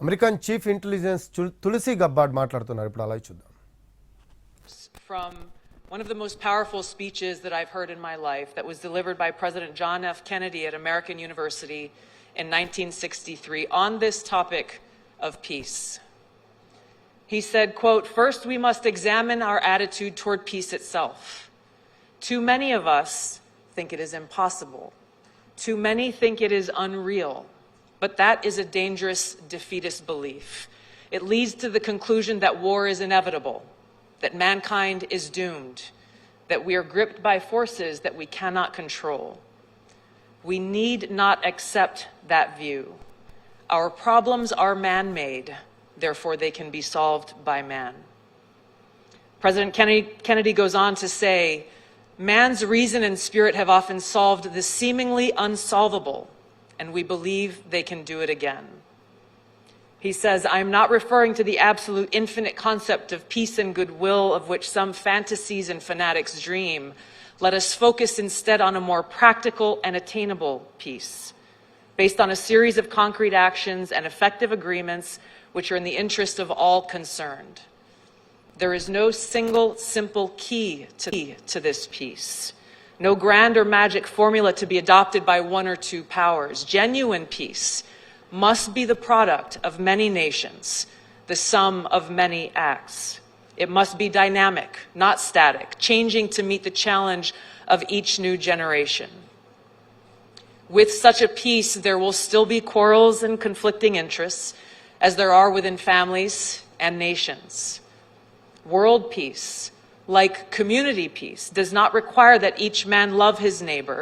American Chief Intelligence Tulsi Gabbard మాట్లాడుతున్నారు ఇప్పుడు అలా చూద్దాం. From one of the most powerful speeches that I've heard in my life that was delivered by President John F. Kennedy at American University in 1963 on this topic of peace. He said, quote, "First we must examine our attitude toward peace itself. Too many of us think it is impossible. Too many think it is unreal. But that is a dangerous defeatist belief. It leads to the conclusion that war is inevitable, that mankind is doomed, that we are gripped by forces that we cannot control. We need not accept that view. Our problems are man-made, therefore they can be solved by man." President Kennedy goes on to say, "Man's reason and spirit have often solved the seemingly unsolvable, and we believe they can do it again." He says, "I am not referring to the absolute infinite concept of peace and goodwill of which some fantasies and fanatics dream. Let us focus instead on a more practical and attainable peace, based on a series of concrete actions and effective agreements which are in the interest of all concerned. There is no single simple key to this peace. No grand or magic formula to be adopted by one or two powers. Genuine peace must be the product of many nations, the sum of many acts. It must be dynamic, not static, changing to meet the challenge of each new generation. With such a peace, there will still be quarrels and conflicting interests, as there are within families and nations. World peace, like community peace, does not require that each man love his neighbor.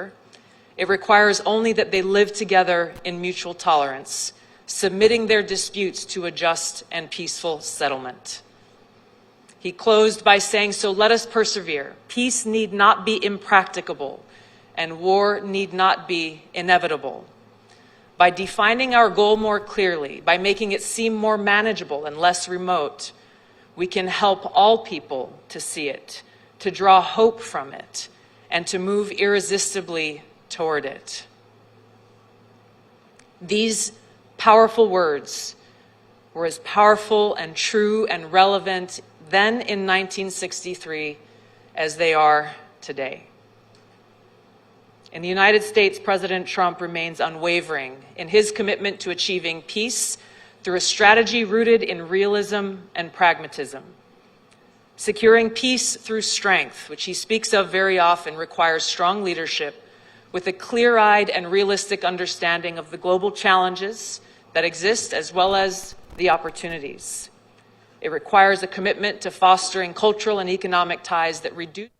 It requires only that they live together in mutual tolerance, submitting their disputes to a just and peaceful settlement." He closed by saying, "So let us persevere. Peace need not be impracticable, and war need not be inevitable. By defining our goal more clearly, by making it seem more manageable and less remote, we can help all people to see it, to draw hope from it, and to move irresistibly toward it." These powerful words were as powerful and true and relevant then in 1963 as they are today. In the United States, President Trump remains unwavering in his commitment to achieving peace through a strategy rooted in realism and pragmatism. Securing peace through strength, which he speaks of very often, requires strong leadership with a clear-eyed and realistic understanding of the global challenges that exist as well as the opportunities. It requires a commitment to fostering cultural and economic ties that reduce